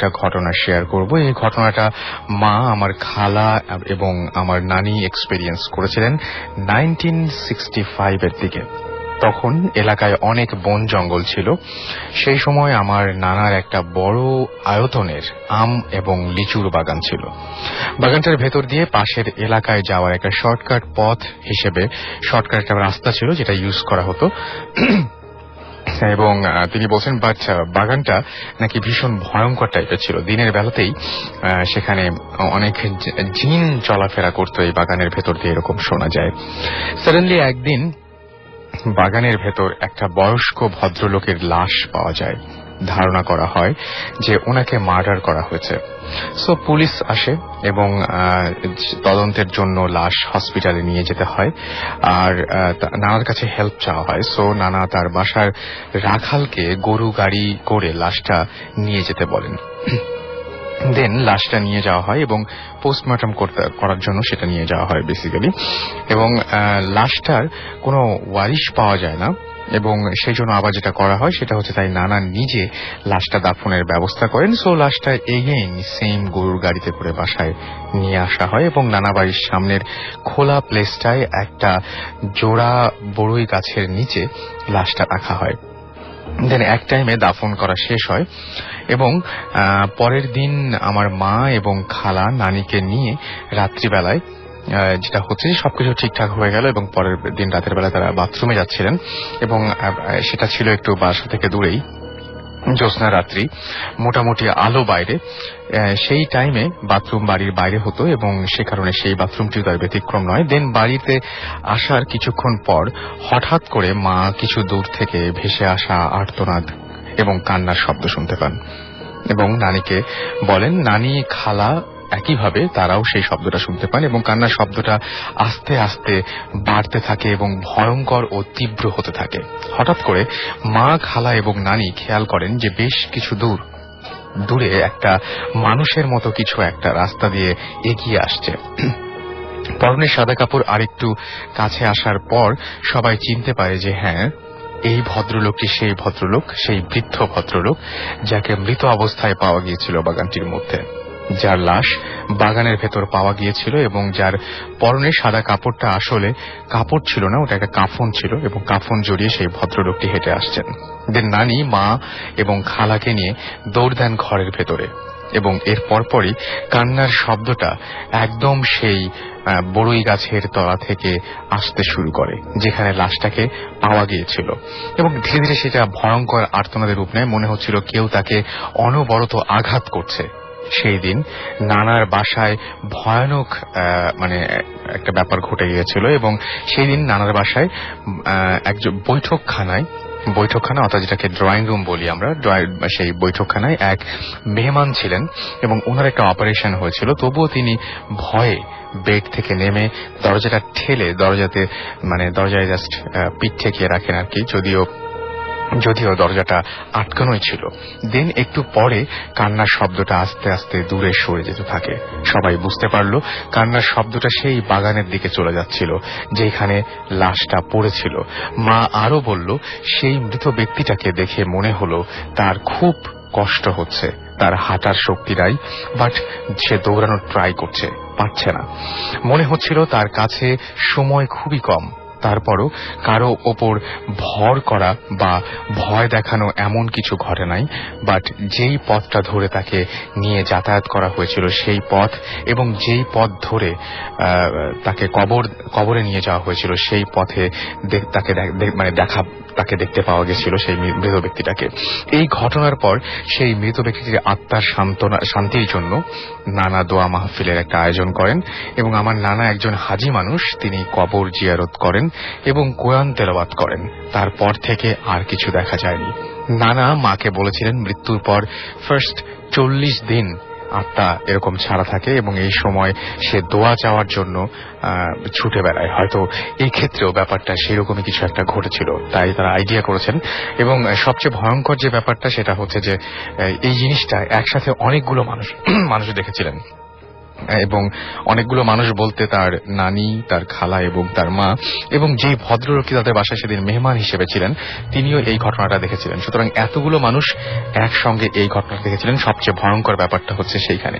একটা ঘটনা শেয়ার করব। এই ঘটনাটা মা, আমার খালা এবং আমার নানি এক্সপেরিয়েন্স করেছিলেন 1965 এর দিকে। তখন এলাকায় অনেক বন জঙ্গল ছিল। সেই সময় আমার নানার একটা বড় আয়তনের আম এবং লিচুর বাগান ছিল। বাগানটার ভেতর দিয়ে পাশের এলাকায় যাওয়ার একটা শর্টকাট পথ হিসেবে শর্টকাট একটা রাস্তা ছিল, যেটা ইউজ করা হতো। এবং তিনি বলছেন বাট বাগানটা নাকি ভীষণ ভয়ঙ্কর টাইপের ছিল। দিনের বেলাতেই সেখানে অনেক জিন চলাফেরা করতো এই বাগানের ভেতর দিয়ে, এরকম শোনা যায়। সাডেনলি একদিন বাগানের ভেতর একটা বয়স্ক ভদ্রলোকের লাশ পাওয়া যায়। ধারণা করা হয় যে ওনাকে মার্ডার করা হয়েছে। সো পুলিশ আসে এবং তদন্তের জন্য লাশ হসপিটালে নিয়ে যেতে হয়। আর নানার কাছে হেল্প চাওয়া হয়। সো নানা তার বাসার রাখালকে গরু গাড়ি করে লাশটা নিয়ে যেতে বলেন। দেন লাশটা নিয়ে যাওয়া হয় এবং পোস্টমর্টম করার জন্য সেটা নিয়ে যাওয়া হয় বেসিক্যালি। এবং লাশটার কোনো ওয়ারিশ পাওয়া যায় না, এবং সেই জন্য আবার যেটা করা হয় সেটা হচ্ছে তাই নানা নিজে লাশটা দাফনের ব্যবস্থা করেন। সো লাশটা এগেইন সেম গরুর গাড়িতে করে বাসায় নিয়ে আসা হয় এবং নানা বাড়ির সামনের খোলা প্লেসটায় একটা জোড়া বড়ই গাছের নিচে লাশটা রাখা হয়। দেন এক টাইমে দাফন করা শেষ হয় এবং পরের দিন আমার মা এবং খালা নানিকে নিয়ে রাত্রিবেলায় যেটা হচ্ছে যে সবকিছু ঠিকঠাক হয়ে গেল এবং পরের দিন রাতের বেলা তারা বাথরুমে যাচ্ছিলেন এবং সেটা ছিল একটু বাসা থেকে দূরেই, জ্যোৎস্না রাত্রি, মোটামুটি আলো বাইরে। সেই টাইমে বাথরুম বাড়ির বাইরে হতো এবং সে কারণে সেই বাথরুমটিও তার ব্যতিক্রম নয়। দেন বাড়িতে আসার কিছুক্ষণ পর হঠাৎ করে মা কিছু দূর থেকে ভেসে আসা আর্তনাদ এবং কান্নার শব্দ শুনতে পান এবং নানিকে বলেন। নানি খালা একইভাবে তারাও সেই শব্দটা শুনতে পান এবং কান্নার শব্দটা আস্তে আস্তে বাড়তে থাকে এবং ভয়ঙ্কর ও তীব্র হতে থাকে। হঠাৎ করে মা, খালা এবং নানি খেয়াল করেন যে বেশ কিছু দূরে একটা মানুষের মতো কিছু একটা রাস্তা দিয়ে এগিয়ে আসছে। পরনে সাদা কাপড় আরেকটু কাছে আসার পর সবাই চিনতে পারে যে হ্যাঁ, এই ভদ্রলোকটি সেই ভদ্রলোক, সেই বৃদ্ধ ভদ্রলোক যাকে মৃত অবস্থায় পাওয়া গিয়েছিল বাগানটির মধ্যে, যার লাশ বাগানের ভেতর পাওয়া গিয়েছিল এবং যার পরনে সাদা কাপড়টা আসলে কাপড় ছিল না, ওটা একটা কাফন ছিল এবং কাফন জড়িয়ে সেই ভদ্রলোকটি হেঁটে আসছেন। দেন নানি, মা এবং খালাকে নিয়ে দৌড় দেন ঘরের ভেতরে এবং এর পরপরই কান্নার শব্দটা একদম সেই বড়ই গাছের তলা থেকে আসতে শুরু করে যেখানে লাশটাকে পাওয়া গিয়েছিল এবং ধীরে ধীরে সেটা ভয়ঙ্কর আর্তনাদের রূপ নেয়। মনে হচ্ছিল কেউ তাকে অনবরত আঘাত করছে। সেই দিন নানার বাসায় ভয়ানক একটা ব্যাপার ঘটে গিয়েছিল এবং সেই দিন নানার বাসায় একজন বৈঠকখানা অর্থাৎ যেটাকে ড্রয়িং রুম বলি আমরা, সেই বৈঠকখানায় এক মেহমান ছিলেন এবং ওনার একটা অপারেশন হয়েছিল। তবুও তিনি ভয়ে বেড থেকে নেমে দরজাটা ঠেলে দরজায় জাস্ট পিঠ ঠেকিয়ে রাখেন আর কি, যদিও দরজাটা আটকানোই ছিল। দেন একটু পরে কান্নার শব্দটা আস্তে আস্তে দূরে সরে যেতে থাকে। সবাই বুঝতে পারল কান্নার শব্দটা সেই বাগানের দিকে চলে যাচ্ছিল যেখানে লাশটা পড়েছিল। মা আরো বলল সেই মৃত ব্যক্তিটাকে দেখে মনে হলো তার খুব কষ্ট হচ্ছে, তার হাঁটার শক্তি নাই, বাট সে দৌড়ানোর ট্রাই করছে, পারছে না। মনে হচ্ছিল তার কাছে সময় খুবই কম। তারপরও কারো ওপর ভর করা বা ভয় দেখানো এমন কিছু ঘটে নাই, বাট যেই পথটা ধরে তাকে নিয়ে যাতায়াত করা হয়েছিল সেই পথ এবং যেই পথ ধরে তাকে কবরে নিয়ে যাওয়া হয়েছিল সেই পথে তাকে দেখতে পাওয়া গেছিল সেই মৃত ব্যক্তিটাকে। এই ঘটনার পর সেই মৃত ব্যক্তিটির আত্মার শান্তির জন্য নানা দোয়া মাহফিলের একটা আয়োজন করেন এবং আমার নানা একজন হাজি মানুষ, তিনি কবর জিয়ারত করেন এবং কোরআন তেলাওয়াত করেন। তারপর থেকে আর কিছু দেখা যায়নি। নানা মাকে বলেছিলেন মৃত্যুর পর ফার্স্ট 40 দিন আত্মা এরকম ছাড়া থাকে এবং এই সময় সে দোয়া চাওয়ার জন্য ছুটে বেড়ায়। হয়তো এই ক্ষেত্রেও ব্যাপারটা সেরকমই কিছু একটা ঘটেছিল, তাই তারা আইডিয়া করেছেন। এবং সবচেয়ে ভয়ঙ্কর যে ব্যাপারটা সেটা হচ্ছে যে এই জিনিসটা একসাথে অনেকগুলো মানুষ দেখেছিলেন। এবং অনেকগুলো মানুষ বলতে তার নানি, তার খালা এবং তার মা এবং যেই ভদ্রলোকটি তাদের বাসায় সেদিন মেহমান হিসেবে ছিলেন তিনিও এই ঘটনাটা দেখেছিলেন। সুতরাং এতগুলো মানুষ একসঙ্গে এই ঘটনাটা দেখেছিলেন। সবচেয়ে ভয়ঙ্কর ব্যাপারটা হচ্ছে সেইখানে।